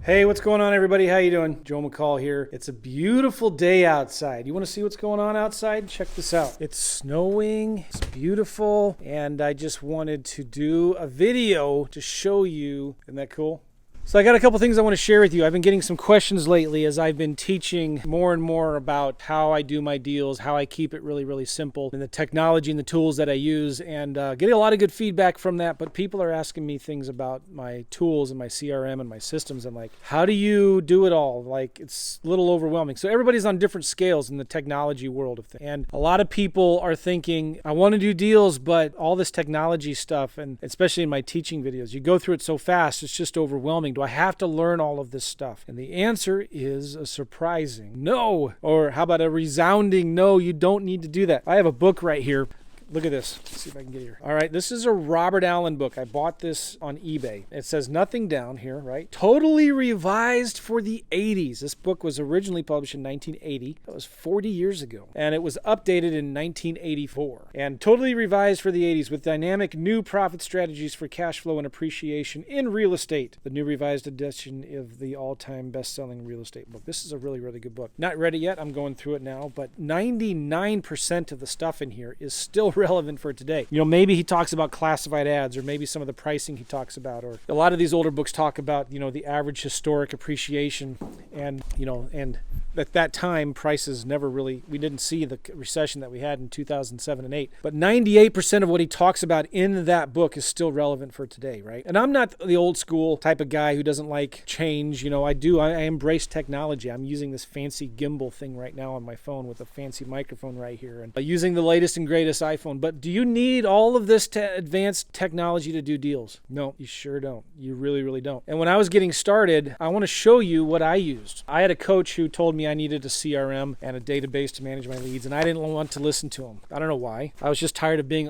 Hey, what's going on, everybody? How you doing? Joe McCall here. It's a beautiful day outside. You want to see what's going on outside? Check this out. It's snowing. It's beautiful. And I just wanted to do a video to show you. Isn't that cool? So I got a couple things I want to share with you. I've been getting some questions lately as I've been teaching more and more about how I do my deals, how I keep it really, really simple, and the technology and the tools that I use, and getting a lot of good feedback from that. But people are asking me things about my tools and my CRM and my systems. I'm like, how do you do it all? Like, it's a little overwhelming. So everybody's on different scales in the technology world of things. And a lot of people are thinking, I want to do deals, but all this technology stuff, and especially in my teaching videos, you go through it so fast, it's just overwhelming. Do I have to learn all of this stuff? And the answer is a surprising no. Or how about a resounding no, you don't need to do that. I have a book right here. Look at this. Let's see if I can get here. All right, this is a Robert Allen book. I bought this on eBay. It says nothing down here, right? Totally revised for the 80s. This book was originally published in 1980. That was 40 years ago. And it was updated in 1984. And totally revised for the 80s with dynamic new profit strategies for cash flow and appreciation in real estate. The new revised edition of the all-time best-selling real estate book. This is a really, really good book. Not read it yet. I'm going through it now. But 99% of the stuff in here is still relevant for today. You know, maybe he talks about classified ads, or maybe some of the pricing he talks about, or a lot of these older books talk about, you know, the average historic appreciation, and, you know, and at that time prices never really, we didn't see the recession that we had in 2007 and 8, but 98% of what he talks about in that book is still relevant for today, right? And I'm not the old school type of guy who doesn't like change. You know, I embrace technology. I'm using this fancy gimbal thing right now on my phone with a fancy microphone right here, and using the latest and greatest iPhone. But do you need all of this advanced technology to do deals? No, you sure don't. You really, really don't. And when I was getting started, I want to show you what I used. I had a coach who told me I needed a CRM and a database to manage my leads, and I didn't want to listen to him. I don't know why. I was just tired of being,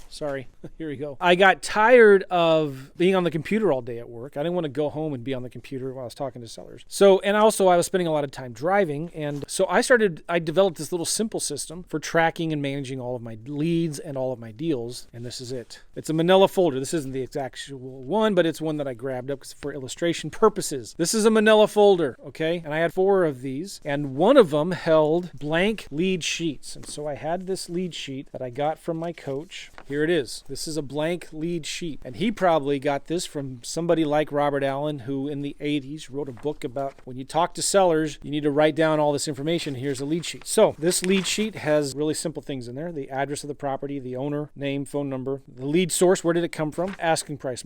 sorry, here we go. I got tired of being on the computer all day at work. I didn't want to go home and be on the computer while I was talking to sellers. So, and also I was spending a lot of time driving. And so I developed this little simple system for tracking and managing all of my leads and all of my deals. And this is it. It's a manila folder. This isn't the actual one, but it's one that I grabbed up for illustration purposes. This is a manila folder, okay? And I had 4 of these, and one of them held blank lead sheets. And so I had this lead sheet that I got from my coach. Here it is. This is a blank lead sheet. And he probably got this from somebody like Robert Allen, who in the 80s wrote a book about when you talk to sellers, you need to write down all this information. Here's a lead sheet. So this lead sheet has really simple things in there. The address of the property, the owner, name, phone number, the lead source, where did it come from? Asking price,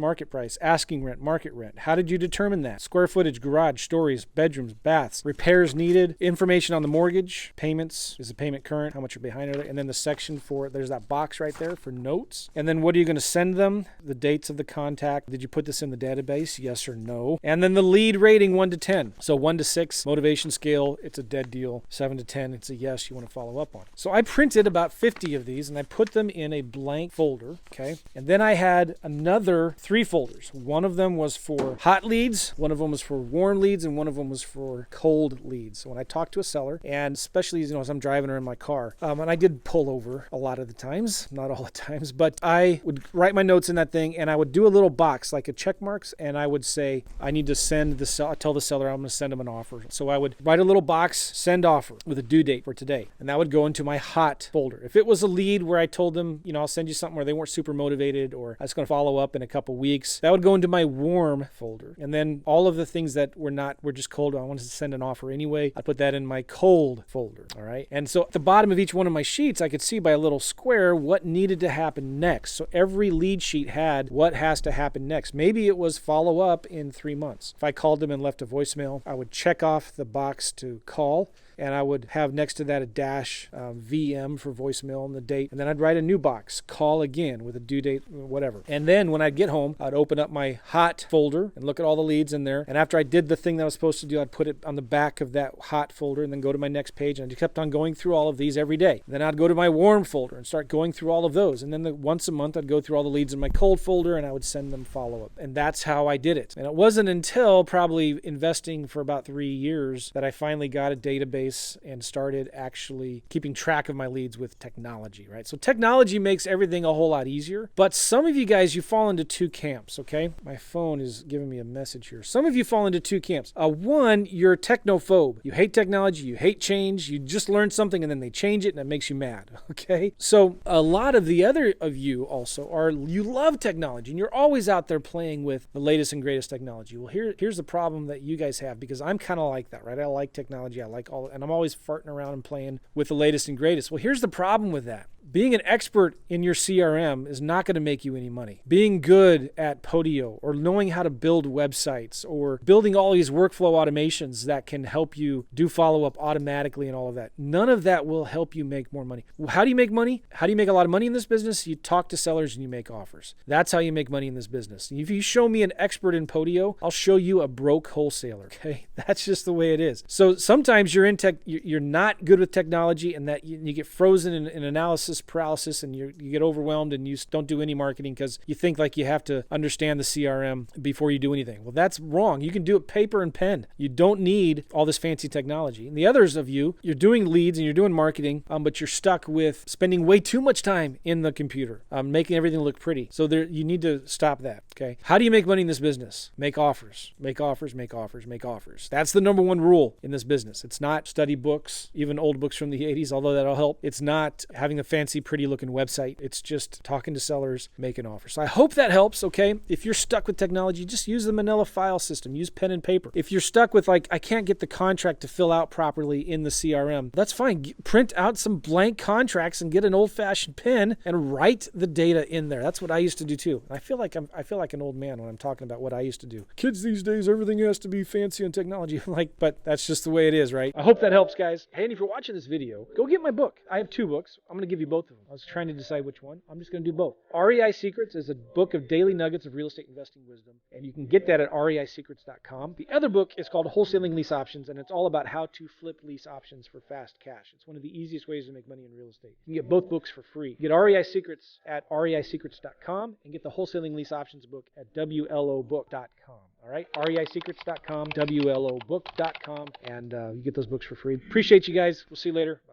asking rent, market rent. How did you determine that? Square footage, garage, stories, bedrooms, baths, repairs needed, information on the mortgage, payments, is the payment current, how much you're behind, and then the section for, there's that box right there for notes. And then what are you going to send them? The dates of the contact. Did you put this in the database? Yes or no? And then the lead rating 1 to 10. So 1 to 6, motivation scale, it's a dead deal. 7 to 10, it's a yes, you want to follow up on. So I printed about 50 of these and I put them in a blank folder, okay? And then I had another 3 folders. One of them was for hot leads, one of them was for warm leads, and one of them was for cold leads. So when I talked to a seller, and especially, you know, as I'm driving her in my car, and I did pull over a lot of the times, not all the times, but I would write my notes in that thing, and I would do a little box like a check marks, and I would say I need to send tell the seller I'm going to send him an offer. So I would write a little box, send offer, with a due date for today, and that would go into my hot folder. If it was a lead where I told them, you know, I'll send you something where they weren't super motivated, or I was going to follow up in a couple weeks, that would go into my warm folder. And then all of the things that were just cold, I wanted to send an offer anyway, I put that in my cold folder. All right. And so at the bottom of each one of my sheets, I could see by a little square what needed to happen next. So every lead sheet had what has to happen next. Maybe it was follow up in 3 months. If I called them and left a voicemail, I would check off the box to call, and I would have next to that a dash VM for voicemail and the date. And then I'd write a new box, call again with a due date, whatever. And then when I'd get home, I'd open up my hot folder and look at all the leads in there. And after I did the thing that I was supposed to do, I'd put it on the back of that hot folder and then go to my next page. And I just kept on going through all of these every day. Then I'd go to my warm folder and start going through all of those. And then once a month, I'd go through all the leads in my cold folder and I would send them follow-up. And that's how I did it. And it wasn't until probably investing for about 3 years that I finally got a database database and started actually keeping track of my leads with technology, right? So technology makes everything a whole lot easier. But some of you guys, you fall into two camps, okay? My phone is giving me a message here. Some of you fall into two camps. One, you're technophobe. You hate technology, you hate change, you just learn something and then they change it and it makes you mad, okay? So a lot of the other of you also are, you love technology and you're always out there playing with the latest and greatest technology. Well, here's the problem that you guys have, because I'm kind of like that, right? I like technology, I like and I'm always farting around and playing with the latest and greatest. Well, here's the problem with that. Being an expert in your CRM is not going to make you any money. Being good at Podio or knowing how to build websites or building all these workflow automations that can help you do follow-up automatically and all of that, none of that will help you make more money. How do you make money? How do you make a lot of money in this business? You talk to sellers and you make offers. That's how you make money in this business. If you show me an expert in Podio, I'll show you a broke wholesaler, okay? That's just the way it is. So sometimes you're not good with technology, and that you get frozen in analysis paralysis, and you get overwhelmed and you don't do any marketing because you think like you have to understand the CRM before you do anything. Well, that's wrong. You can do it paper and pen. You don't need all this fancy technology. And the others of you, you're doing leads and you're doing marketing, but you're stuck with spending way too much time in the computer, making everything look pretty. So you need to stop that, okay? How do you make money in this business? Make offers. Make offers, make offers, make offers. That's the number one rule in this business. It's not study books, even old books from the 80s, although that'll help. It's not having a fancy, pretty looking website. It's just talking to sellers, making offers. So I hope that helps, okay? If you're stuck with technology, just use the manila file system. Use pen and paper. If you're stuck with I can't get the contract to fill out properly in the CRM, that's fine. Print out some blank contracts and get an old-fashioned pen and write the data in there. That's what I used to do too. I feel like an old man when I'm talking about what I used to do. Kids these days, everything has to be fancy and technology. But that's just the way it is, right? I hope that helps, guys. Hey, and if you're watching this video, go get my book. I have 2 books. I'm going to give you both of them. I was trying to decide which one. I'm just going to do both. REI Secrets is a book of daily nuggets of real estate investing wisdom, and you can get that at reisecrets.com. The other book is called Wholesaling Lease Options, and it's all about how to flip lease options for fast cash. It's one of the easiest ways to make money in real estate. You can get both books for free. Get REI Secrets at reisecrets.com and get the Wholesaling Lease Options book at wlobook.com. All right, reisecrets.com, wlobook.com, and you get those books for free. Appreciate you guys. We'll see you later. Bye.